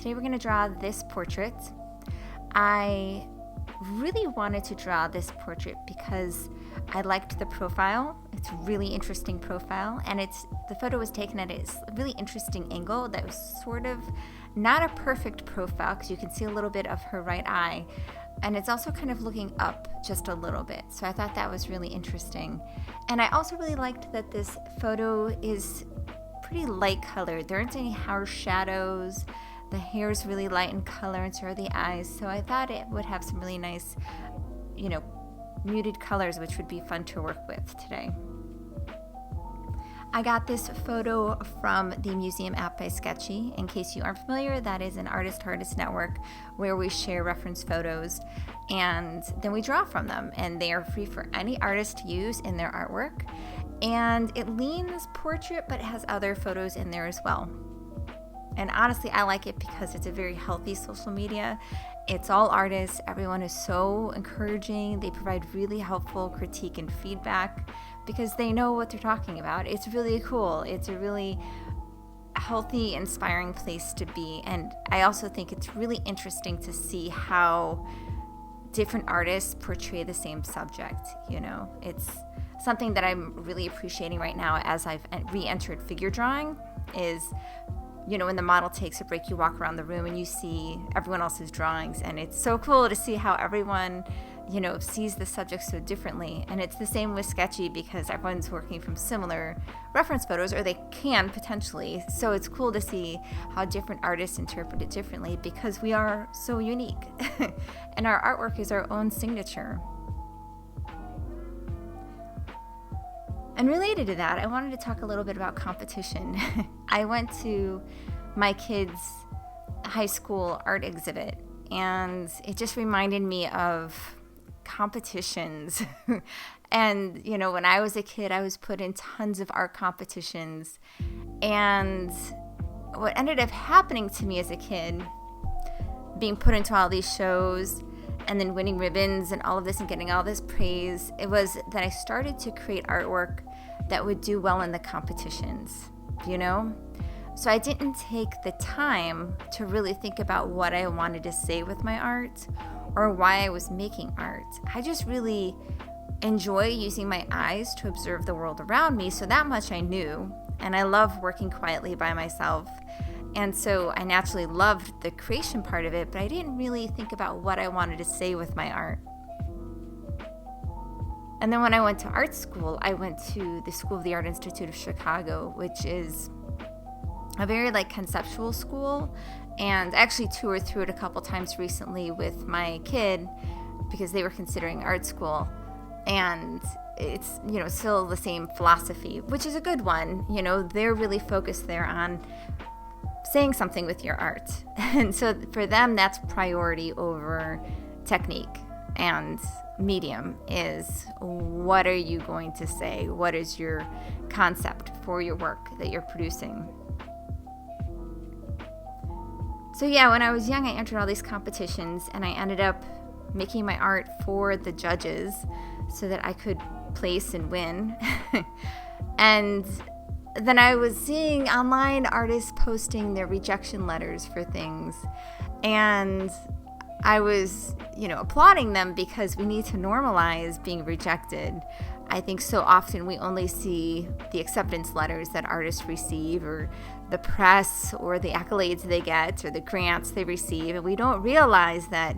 Today we're going to draw this portrait. I really wanted to draw this portrait because I liked the profile. It's a really interesting profile, and the photo was taken at a really interesting angle that was sort of not a perfect profile because you can see a little bit of her right eye, and it's also kind of looking up just a little bit. So I thought that was really interesting. And I also really liked that this photo is pretty light colored. There aren't any harsh shadows. The hair is really light in color, and so are the eyes. So I thought it would have some really nice, muted colors, which would be fun to work with today. I got this photo from the Museum app by Sketchy. In case you aren't familiar, that is an artist network where we share reference photos and then we draw from them, and they are free for any artist to use in their artwork. And it leans portrait, but it has other photos in there as well. And honestly, I like it because it's a very healthy social media. It's all artists. Everyone is so encouraging. They provide really helpful critique and feedback because they know what they're talking about. It's really cool. It's a really healthy, inspiring place to be. And I also think it's really interesting to see how different artists portray the same subject. It's something that I'm really appreciating right now as I've re-entered figure drawing is when the model takes a break, you walk around the room and you see everyone else's drawings, and it's so cool to see how everyone, sees the subject so differently. And it's the same with Sketchy because everyone's working from similar reference photos, or they can potentially. So it's cool to see how different artists interpret it differently because we are so unique and our artwork is our own signature. And related to that, I wanted to talk a little bit about competition. I went to my kids' high school art exhibit, and it just reminded me of competitions. And, when I was a kid, I was put in tons of art competitions. And what ended up happening to me as a kid, being put into all these shows, and then winning ribbons and all of this and getting all this praise, it was that I started to create artwork that would do well in the competitions, So I didn't take the time to really think about what I wanted to say with my art or why I was making art. I just really enjoy using my eyes to observe the world around me, so that much I knew, and I love working quietly by myself. And so I naturally loved the creation part of it, but I didn't really think about what I wanted to say with my art. And then when I went to art school, I went to the School of the Art Institute of Chicago, which is a very conceptual school. And I actually toured through it a couple times recently with my kid because they were considering art school. And it's, still the same philosophy, which is a good one. They're really focused there on saying something with your art. And so for them, that's priority over technique. And medium is, what are you going to say? What is your concept for your work that you're producing? So yeah, when I was young, I entered all these competitions, and I ended up making my art for the judges so that I could place and win. And then I was seeing online artists posting their rejection letters for things, and I was, applauding them because we need to normalize being rejected. I think so often we only see the acceptance letters that artists receive, or the press, or the accolades they get, or the grants they receive, and we don't realize that,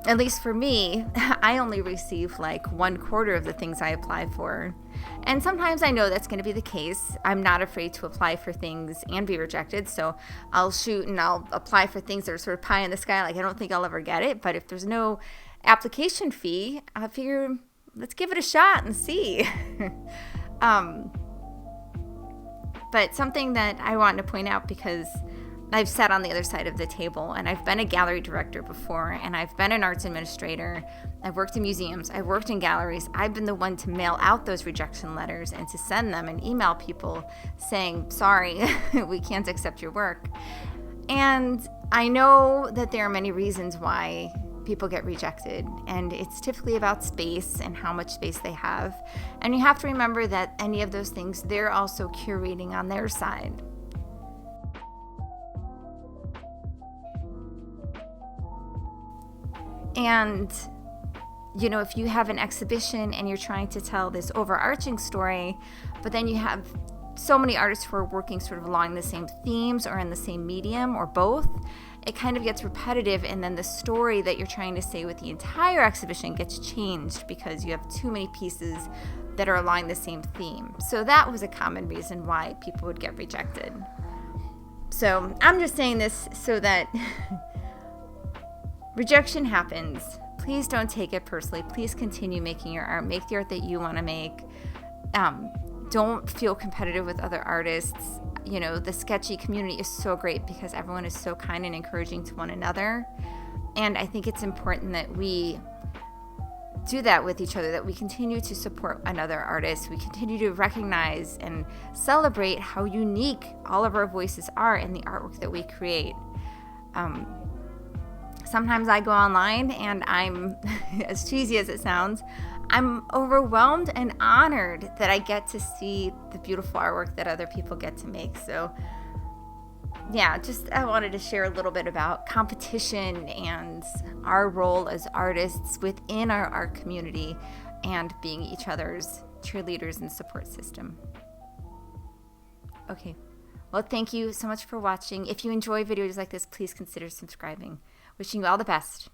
at least for me, I only receive 1/4 of the things I apply for. And sometimes I know that's going to be the case. I'm not afraid to apply for things and be rejected. So I'll shoot and I'll apply for things that are sort of pie in the sky. I don't think I'll ever get it. But if there's no application fee, I figure let's give it a shot and see. But something that I want to point out, because I've sat on the other side of the table, and I've been a gallery director before, and I've been an arts administrator. I've worked in museums. I've worked in galleries. I've been the one to mail out those rejection letters and to send them and email people saying, sorry, we can't accept your work. And I know that there are many reasons why people get rejected, and it's typically about space and how much space they have. And you have to remember that any of those things, they're also curating on their side. And, you know, if you have an exhibition and you're trying to tell this overarching story, but then you have so many artists who are working sort of along the same themes or in the same medium or both, it kind of gets repetitive, and then the story that you're trying to say with the entire exhibition gets changed because you have too many pieces that are along the same theme. So that was a common reason why people would get rejected. So I'm just saying this so that rejection happens. Please don't take it personally. Please continue making your art. Make the art that you want to make. Don't feel competitive with other artists. You know, the sketchy community is so great because everyone is so kind and encouraging to one another. And I think it's important that we do that with each other, that we continue to support another artist. We continue to recognize and celebrate how unique all of our voices are in the artwork that we create. Sometimes I go online and I'm, as cheesy as it sounds, I'm overwhelmed and honored that I get to see the beautiful artwork that other people get to make. So yeah, just I wanted to share a little bit about competition and our role as artists within our art community and being each other's cheerleaders and support system. Okay, well, thank you so much for watching. If you enjoy videos like this, please consider subscribing. Wishing you all the best.